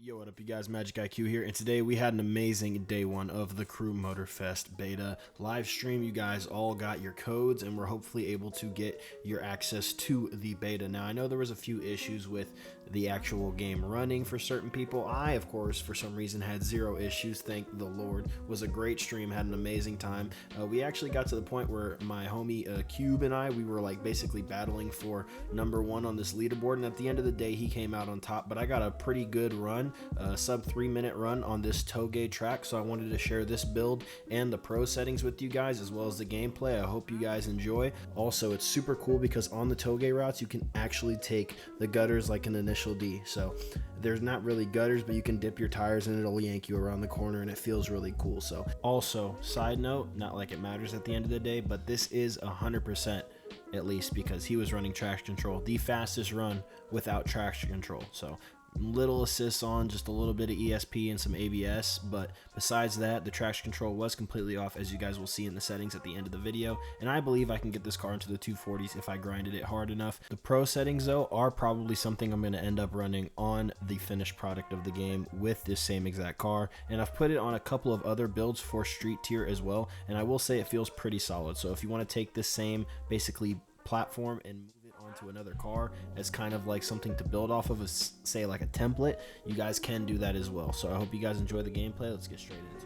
Yo, what up you guys, MxgicIQ here, and today we had an amazing day one of the Crew Motorfest beta live stream. You guys all got your codes and we're hopefully able to get your access to the beta. Now, I know there was a few issues with the actual game running for certain people. I, of course, for some reason had zero issues, thank the Lord. It was a great stream, had an amazing time. We actually got to the point where my homie Cube and I, we were like basically battling for #1 on this leaderboard, and at the end of the day he came out on top, but I got a pretty good run, sub 3-minute run on this Togue track, so I wanted to share this build and the pro settings with you guys as well as the gameplay. I hope you guys enjoy. Also, it's super cool because on the Togue routes you can actually take the gutters like an initial D, so there's not really gutters, but you can dip your tires and it'll yank you around the corner and it feels really cool. So also, side note, not like it matters at the end of the day, but this is 100% at least because he was running traction control, the fastest run without traction control. So little assists on, just a little bit of ESP and some ABS, but besides that, the traction control was completely off, as you guys will see in the settings at the end of the video, and I believe I can get this car into the 240s if I grinded it hard enough. The pro settings though are probably something I'm going to end up running on the finished product of the game with this same exact car, and I've put it on a couple of other builds for street tier as well, and I will say it feels pretty solid. So if you want to take this same basically platform and move it onto another car as kind of like something to build off of, say like a template, you guys can do that as well. So I hope you guys enjoy the gameplay. Let's get straight into it.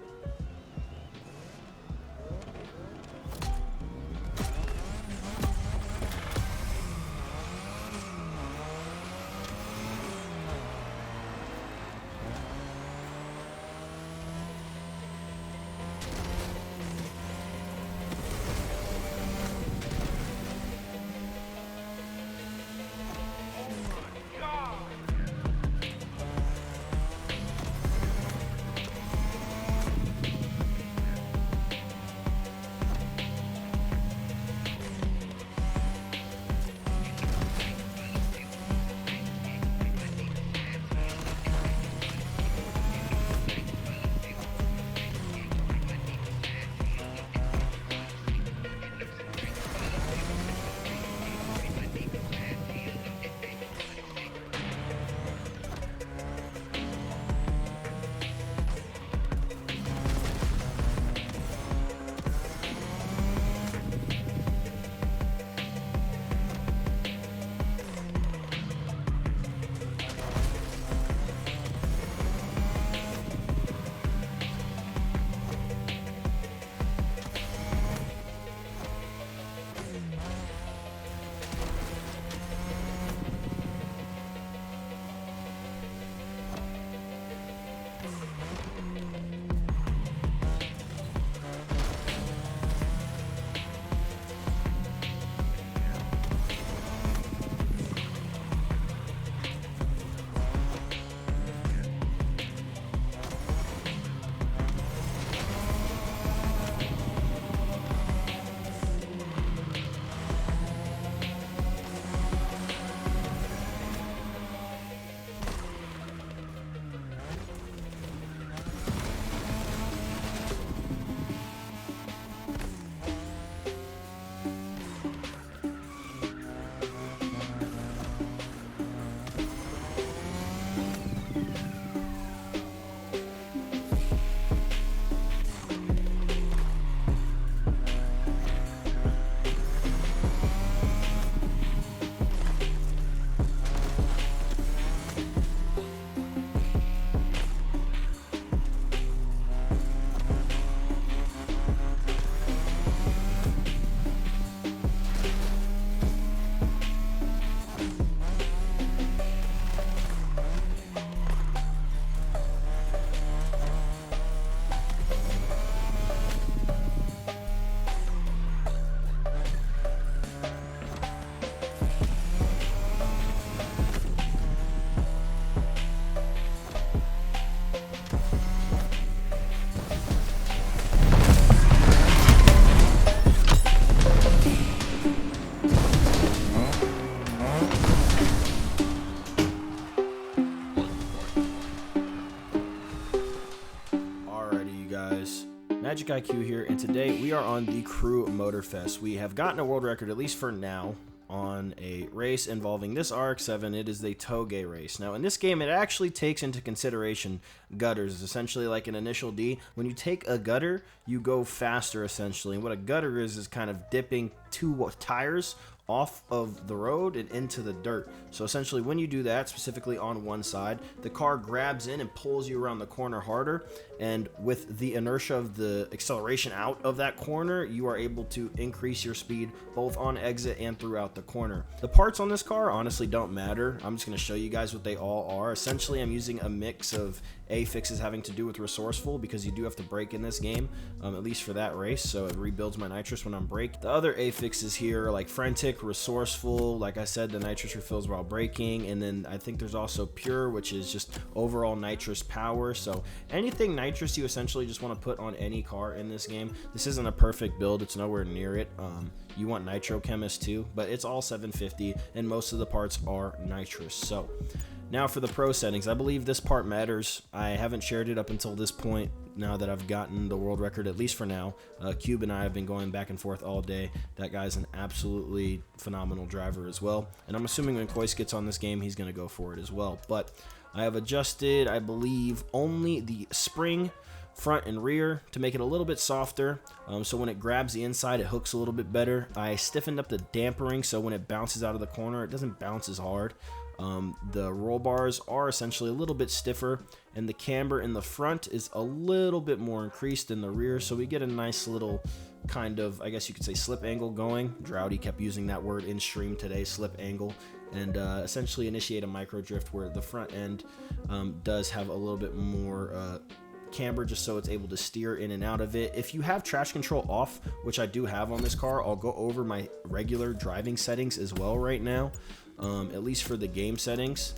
MxgicIQ here, and today we are on the Crew Motorfest. We have gotten a world record, at least for now. on a race involving this RX-7. It is the Togue race. Now, in this game, it actually takes into consideration gutters. It's essentially like an initial D. When you take a gutter, you go faster, essentially. And what a gutter is kind of dipping two tires off of the road and into the dirt. So essentially when you do that, specifically on one side, the car grabs in and pulls you around the corner harder, and with the inertia of the acceleration out of that corner, you are able to increase your speed both on exit and throughout the corner. The parts on this car honestly don't matter. I'm just going to show you guys what they all are. Essentially, I'm using a mix of affixes having to do with resourceful, because you do have to brake in this game, at least for that race, so it rebuilds my nitrous when I'm braking. The other affixes here are like frantic, resourceful, like I said, the nitrous refills while braking, and then I think there's also pure, which is just overall nitrous power. So anything nitrous you essentially just want to put on any car in this game. This isn't a perfect build, it's nowhere near it. You want nitro chemist too, but it's all 750 and most of the parts are nitrous. So now for the pro settings, I believe this part matters. I haven't shared it up until this point, now that I've gotten the world record, at least for now. Cube and I have been going back and forth all day. That guy's an absolutely phenomenal driver as well, and I'm assuming when Kois gets on this game, he's going to go for it as well. But I have adjusted, I believe, only the spring front and rear to make it a little bit softer, so when it grabs the inside, it hooks a little bit better. I stiffened up the dampering, so when it bounces out of the corner, it doesn't bounce as hard. The roll bars are essentially a little bit stiffer, and the camber in the front is a little bit more increased than the rear, so we get a nice little kind of, I guess you could say, slip angle going. Droughty kept using that word in stream today, slip angle, and essentially initiate a micro drift where the front end does have a little bit more camber, just so it's able to steer in and out of it. If you have traction control off, which I do have on this car, I'll go over my regular driving settings as well right now. At least for the game settings,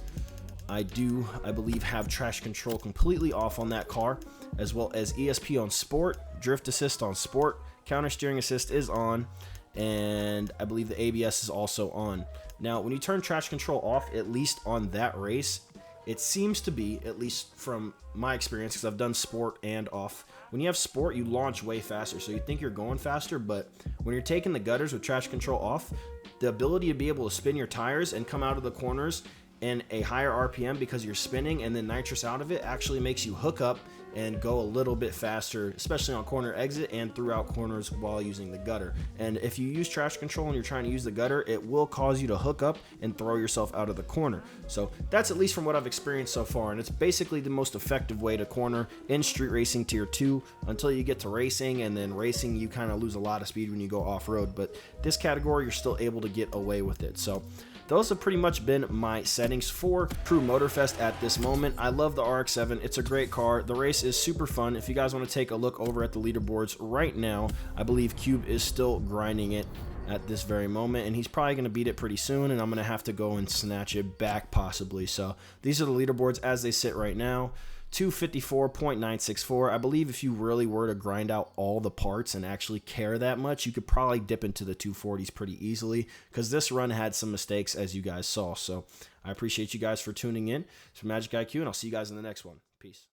I believe, have traction control completely off on that car, as well as ESP on sport, drift assist on sport, counter steering assist is on, and I believe the ABS is also on. Now, when you turn traction control off, at least on that race, it seems to be, at least from my experience, because I've done sport and off, when you have sport, you launch way faster, so you think you're going faster, but when you're taking the gutters with traction control off, the ability to be able to spin your tires and come out of the corners in a higher RPM because you're spinning and then nitrous out of it actually makes you hook up and go a little bit faster, especially on corner exit and throughout corners while using the gutter. And if you use traction control and you're trying to use the gutter, it will cause you to hook up and throw yourself out of the corner. So that's at least from what I've experienced so far, and it's basically the most effective way to corner in street racing tier 2 until you get to racing, and then racing you kind of lose a lot of speed when you go off-road, but this category you're still able to get away with it. So those have pretty much been my settings for Crew Motorfest at this moment. I love the RX-7. It's a great car. The race is super fun. If you guys want to take a look over at the leaderboards right now, I believe Cube is still grinding it at this very moment, and he's probably going to beat it pretty soon, and I'm going to have to go and snatch it back possibly. So these are the leaderboards as they sit right now. 254.964. I believe if you really were to grind out all the parts and actually care that much, you could probably dip into the 240s pretty easily, because this run had some mistakes, as you guys saw. So I appreciate you guys for tuning in. It's from MxgicIQ, and I'll see you guys in the next one. Peace.